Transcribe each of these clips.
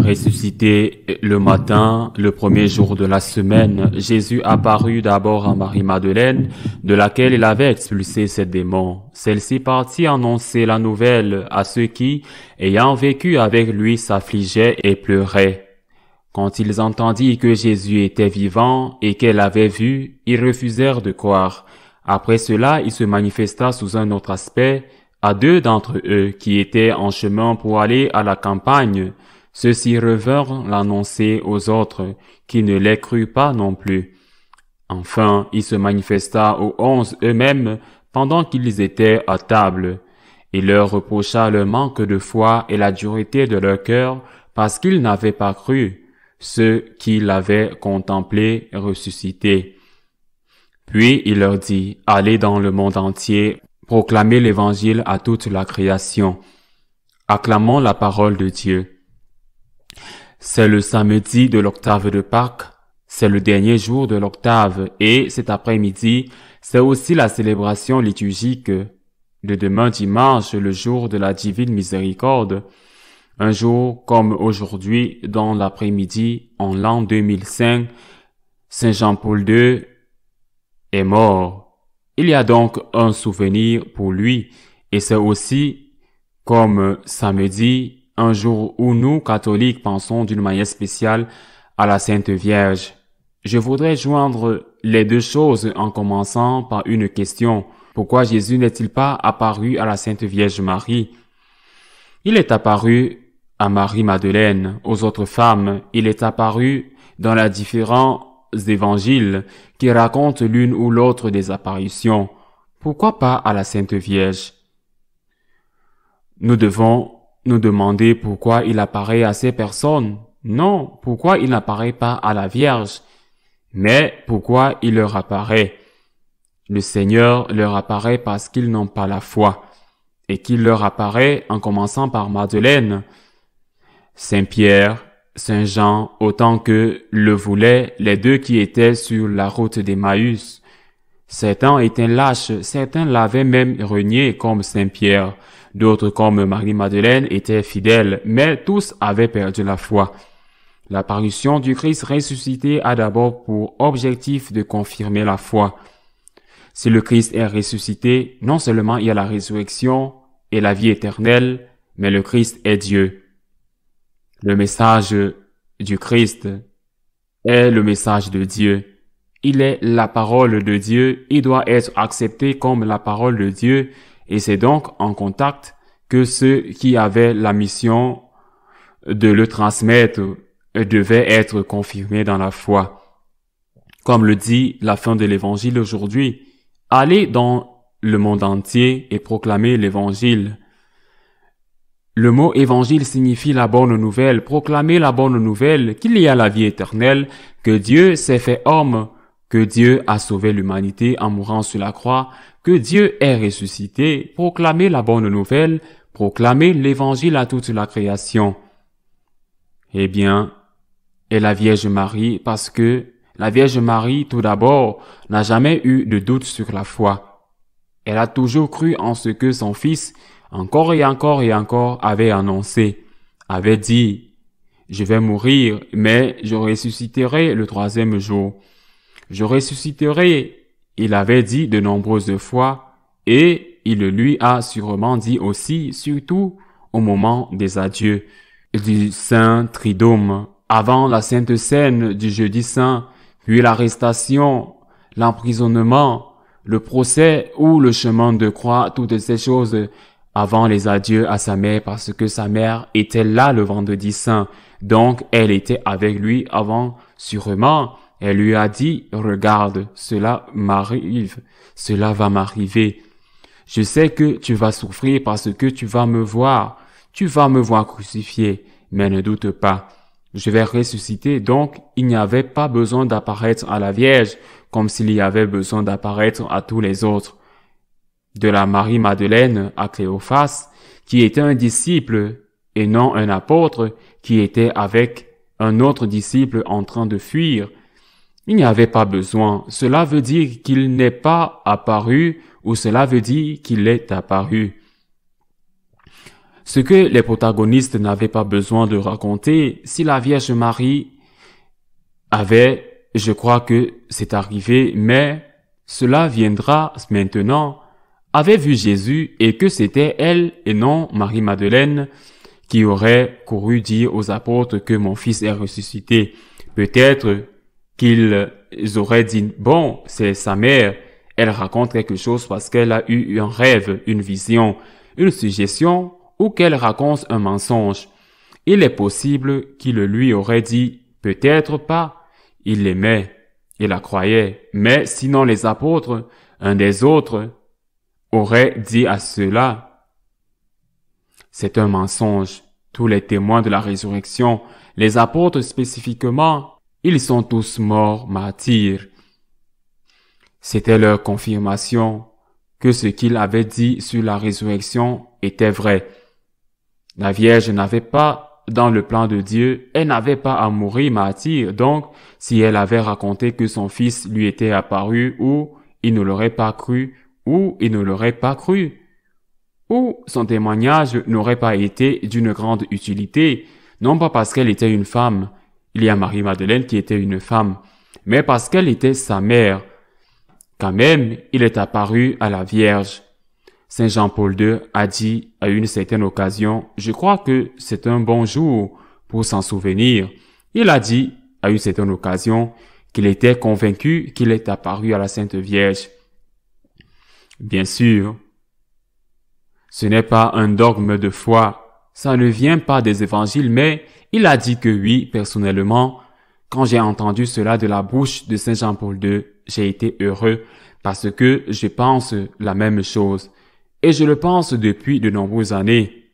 Ressuscité le matin, le premier jour de la semaine, Jésus apparut d'abord à Marie-Madeleine, de laquelle il avait expulsé ses démons. Celle-ci partit annoncer la nouvelle à ceux qui, ayant vécu avec lui, s'affligeaient et pleuraient. Quand ils entendirent que Jésus était vivant et qu'elle avait vu, ils refusèrent de croire. Après cela, il se manifesta sous un autre aspect à deux d'entre eux qui étaient en chemin pour aller à la campagne. Ceux-ci revinrent l'annoncer aux autres, qui ne les crurent pas non plus. Enfin, il se manifesta aux 11 eux-mêmes pendant qu'ils étaient à table. Il leur reprocha le manque de foi et la dureté de leur cœur, parce qu'ils n'avaient pas cru, ceux qui l'avaient contemplé ressuscité. Puis il leur dit, « Allez dans le monde entier, proclamez l'Évangile à toute la création. Acclamons la parole de Dieu. » C'est le samedi de l'octave de Pâques, c'est le dernier jour de l'octave et cet après-midi, c'est aussi la célébration liturgique de demain dimanche, le jour de la divine miséricorde. Un jour comme aujourd'hui, dans l'après-midi, en l'an 2005, Saint Jean-Paul II est mort. Il y a donc un souvenir pour lui et c'est aussi comme samedi, un jour où nous, catholiques, pensons d'une manière spéciale à la Sainte Vierge. Je voudrais joindre les deux choses en commençant par une question. Pourquoi Jésus n'est-il pas apparu à la Sainte Vierge Marie? Il est apparu à Marie-Madeleine, aux autres femmes. Il est apparu dans les différents évangiles qui racontent l'une ou l'autre des apparitions. Pourquoi pas à la Sainte Vierge? Nous devons nous demander pourquoi il apparaît à ces personnes. Non, pourquoi il n'apparaît pas à la Vierge? Mais pourquoi il leur apparaît? Le Seigneur leur apparaît parce qu'ils n'ont pas la foi, et qu'il leur apparaît en commençant par Madeleine, Saint Pierre, Saint Jean, autant que le voulaient les deux qui étaient sur la route d'Emmaüs. Certains étaient lâches, certains l'avaient même renié comme Saint Pierre. D'autres, comme Marie-Madeleine, étaient fidèles, mais tous avaient perdu la foi. L'apparition du Christ ressuscité a d'abord pour objectif de confirmer la foi. Si le Christ est ressuscité, non seulement il y a la résurrection et la vie éternelle, mais le Christ est Dieu. Le message du Christ est le message de Dieu. Il est la parole de Dieu, il doit être accepté comme la parole de Dieu, et c'est donc en contact que ceux qui avaient la mission de le transmettre devaient être confirmés dans la foi. Comme le dit la fin de l'évangile aujourd'hui, allez dans le monde entier et proclamez l'évangile. Le mot évangile signifie la bonne nouvelle, proclamer la bonne nouvelle qu'il y a la vie éternelle, que Dieu s'est fait homme, que Dieu a sauvé l'humanité en mourant sur la croix, que Dieu est ressuscité, proclamer la bonne nouvelle, proclamer l'évangile à toute la création. Eh bien, et la Vierge Marie, parce que la Vierge Marie, tout d'abord, n'a jamais eu de doute sur la foi. Elle a toujours cru en ce que son Fils, encore et encore et encore, avait annoncé, avait dit, « Je vais mourir, mais je ressusciterai le troisième jour. » Je ressusciterai, il avait dit de nombreuses fois, et il lui a sûrement dit aussi, surtout au moment des adieux du Saint Triduum, avant la Sainte Seine du Jeudi Saint, puis l'arrestation, l'emprisonnement, le procès ou le chemin de croix, toutes ces choses avant les adieux à sa mère, parce que sa mère était là le vendredi saint, donc elle était avec lui avant, sûrement. Elle lui a dit, « Regarde, cela m'arrive, cela va m'arriver. Je sais que tu vas souffrir parce que tu vas me voir crucifié, mais ne doute pas. Je vais ressusciter. » Donc, il n'y avait pas besoin d'apparaître à la Vierge comme s'il y avait besoin d'apparaître à tous les autres. De la Marie-Madeleine à Cléophas, qui était un disciple et non un apôtre, qui était avec un autre disciple en train de fuir, il n'y avait pas besoin. Cela veut dire qu'il n'est pas apparu ou cela veut dire qu'il est apparu. Ce que les protagonistes n'avaient pas besoin de raconter, si la Vierge Marie avait, je crois que c'est arrivé, mais cela viendra maintenant, avait vu Jésus et que c'était elle et non Marie-Madeleine qui aurait couru dire aux apôtres que mon fils est ressuscité. Peut-être qu'ils auraient dit, bon, c'est sa mère, elle raconte quelque chose parce qu'elle a eu un rêve, une vision, une suggestion, ou qu'elle raconte un mensonge. Il est possible qu'il lui aurait dit, peut-être pas, il l'aimait, il la croyait, mais sinon les apôtres, un des autres, aurait dit à ceux-là, c'est un mensonge. Tous les témoins de la résurrection, les apôtres spécifiquement, ils sont tous morts martyrs. C'était leur confirmation que ce qu'ils avaient dit sur la résurrection était vrai. La Vierge n'avait pas, dans le plan de Dieu, elle n'avait pas à mourir martyr, donc si elle avait raconté que son fils lui était apparu, ou il ne l'aurait pas cru, ou il ne l'aurait pas cru, ou son témoignage n'aurait pas été d'une grande utilité, non pas parce qu'elle était une femme, il y a Marie-Madeleine qui était une femme, mais parce qu'elle était sa mère. Quand même, il est apparu à la Vierge. Saint Jean-Paul II a dit à une certaine occasion, je crois que c'est un bon jour pour s'en souvenir. Il a dit à une certaine occasion qu'il était convaincu qu'il est apparu à la Sainte Vierge. Bien sûr, ce n'est pas un dogme de foi, ça ne vient pas des évangiles, mais il a dit que oui, personnellement, quand j'ai entendu cela de la bouche de Saint Jean-Paul II, j'ai été heureux parce que je pense la même chose. Et je le pense depuis de nombreuses années.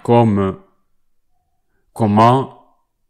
Comment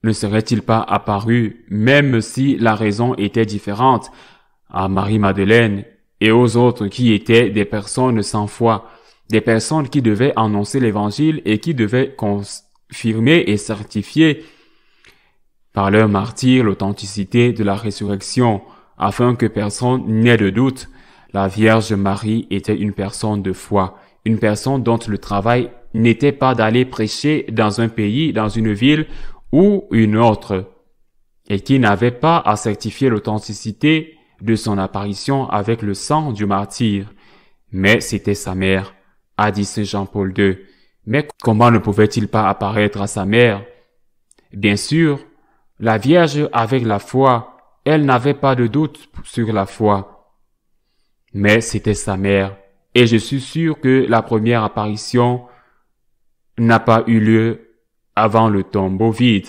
ne serait-il pas apparu, même si la raison était différente, à Marie-Madeleine et aux autres qui étaient des personnes sans foi, des personnes qui devaient annoncer l'évangile et qui devaient confirmer et certifier par leur martyre l'authenticité de la résurrection, afin que personne n'ait de doute. La Vierge Marie était une personne de foi, une personne dont le travail n'était pas d'aller prêcher dans un pays, dans une ville ou une autre, et qui n'avait pas à certifier l'authenticité de son apparition avec le sang du martyr. Mais c'était sa mère, a dit Saint Jean-Paul II. Mais comment ne pouvait-il pas apparaître à sa mère? Bien sûr, la Vierge avec la foi, elle n'avait pas de doute sur la foi. Mais c'était sa mère, et je suis sûr que la première apparition n'a pas eu lieu avant le tombeau vide.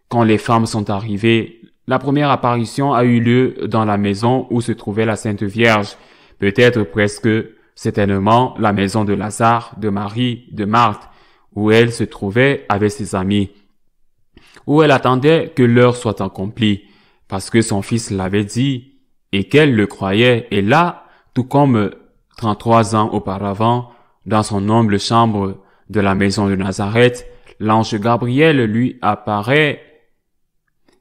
Quand les femmes sont arrivées, la première apparition a eu lieu dans la maison où se trouvait la Sainte Vierge, peut-être presque certainement la maison de Lazare, de Marie, de Marthe, où elle se trouvait avec ses amis, où elle attendait que l'heure soit accomplie, parce que son fils l'avait dit, et qu'elle le croyait, et là, tout comme 33 ans auparavant, dans son humble chambre de la maison de Nazareth, l'ange Gabriel lui apparaît.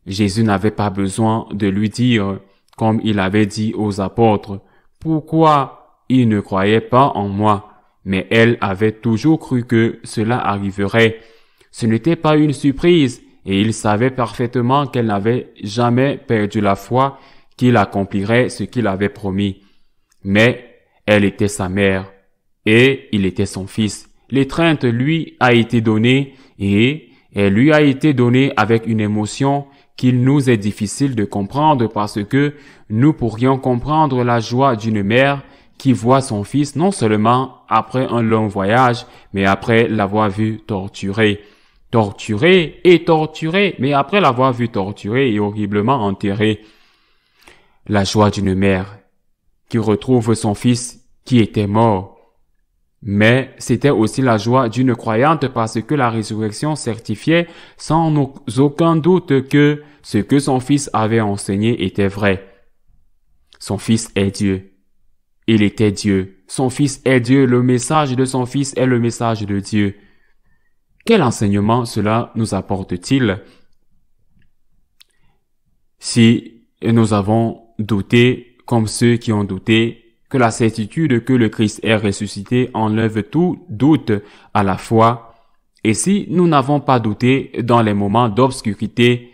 Jésus n'avait pas besoin de lui dire, comme il avait dit aux apôtres, « Pourquoi ils ne croyaient pas en moi ?» Mais elle avait toujours cru que cela arriverait. Ce n'était pas une surprise, et il savait parfaitement qu'elle n'avait jamais perdu la foi qu'il accomplirait ce qu'il avait promis. Mais elle était sa mère, et il était son fils. L'étreinte lui a été donnée, et elle lui a été donnée avec une émotion qu'il nous est difficile de comprendre parce que nous pourrions comprendre la joie d'une mère qui voit son fils non seulement après un long voyage, mais après l'avoir vu torturé, mais après l'avoir vu torturé et horriblement enterré. La joie d'une mère qui retrouve son fils qui était mort. Mais c'était aussi la joie d'une croyante parce que la résurrection certifiait sans aucun doute que ce que son fils avait enseigné était vrai. Son fils est Dieu. Il était Dieu. Son fils est Dieu. Le message de son fils est le message de Dieu. Quel enseignement cela nous apporte-t-il? Si nous avons douté, comme ceux qui ont douté, que la certitude que le Christ est ressuscité enlève tout doute à la foi, Et si nous n'avons pas douté dans les moments d'obscurité,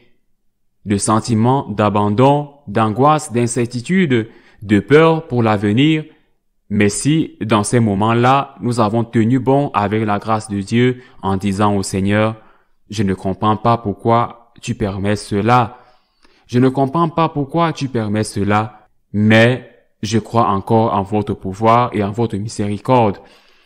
de sentiments d'abandon, d'angoisse, d'incertitude, de peur pour l'avenir, mais si dans ces moments-là, nous avons tenu bon avec la grâce de Dieu en disant au Seigneur, je ne comprends pas pourquoi tu permets cela. Je ne comprends pas pourquoi tu permets cela, mais je crois encore en votre pouvoir et en votre miséricorde.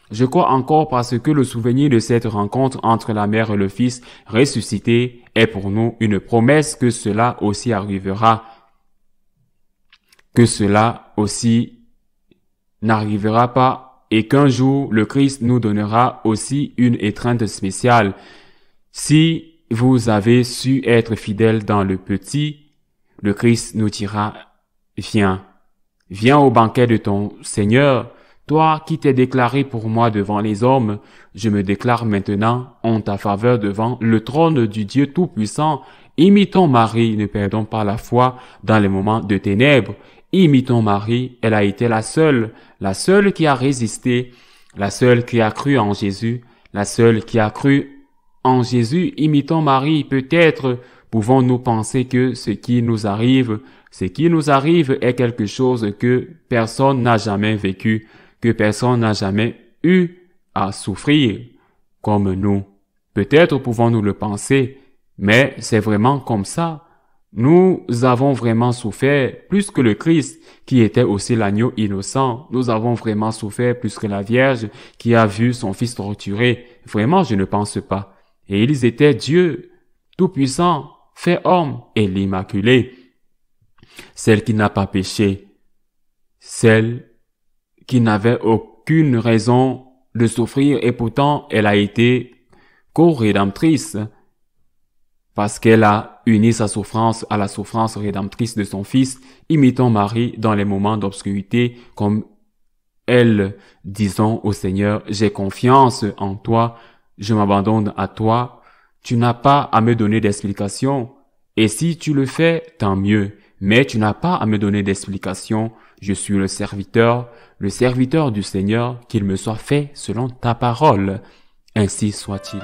Je crois encore parce que le souvenir de cette rencontre entre la mère et le fils ressuscité est pour nous une promesse que cela aussi arrivera, que cela aussi n'arrivera pas et qu'un jour le Christ nous donnera aussi une étreinte spéciale. Si vous avez su être fidèle dans le petit, le Christ nous dira, viens, viens au banquet de ton Seigneur. Toi qui t'es déclaré pour moi devant les hommes, je me déclare maintenant en ta faveur devant le trône du Dieu Tout-Puissant. Imitons Marie, ne perdons pas la foi dans les moments de ténèbres. Imitons Marie, elle a été la seule qui a résisté, la seule qui a cru en Jésus, la seule qui a cru en Jésus. Imitons Marie, peut-être pouvons-nous penser que ce qui nous arrive est quelque chose que personne n'a jamais vécu, que personne n'a jamais eu à souffrir comme nous. Peut-être pouvons-nous le penser, mais c'est vraiment comme ça. Nous avons vraiment souffert plus que le Christ, qui était aussi l'agneau innocent. Nous avons vraiment souffert plus que la Vierge, qui a vu son fils torturé. Vraiment, je ne pense pas. Et ils étaient Dieu, tout-puissant, fait homme et l'Immaculée. Celle qui n'a pas péché, celle qui n'avait aucune raison de souffrir et pourtant elle a été co-rédemptrice parce qu'elle a uni sa souffrance à la souffrance rédemptrice de son Fils. Imitons Marie dans les moments d'obscurité comme elle, disons au Seigneur, j'ai confiance en toi, je m'abandonne à toi, tu n'as pas à me donner d'explication et si tu le fais, tant mieux. Mais tu n'as pas à me donner d'explication. Je suis le serviteur du Seigneur, qu'il me soit fait selon ta parole. Ainsi soit-il.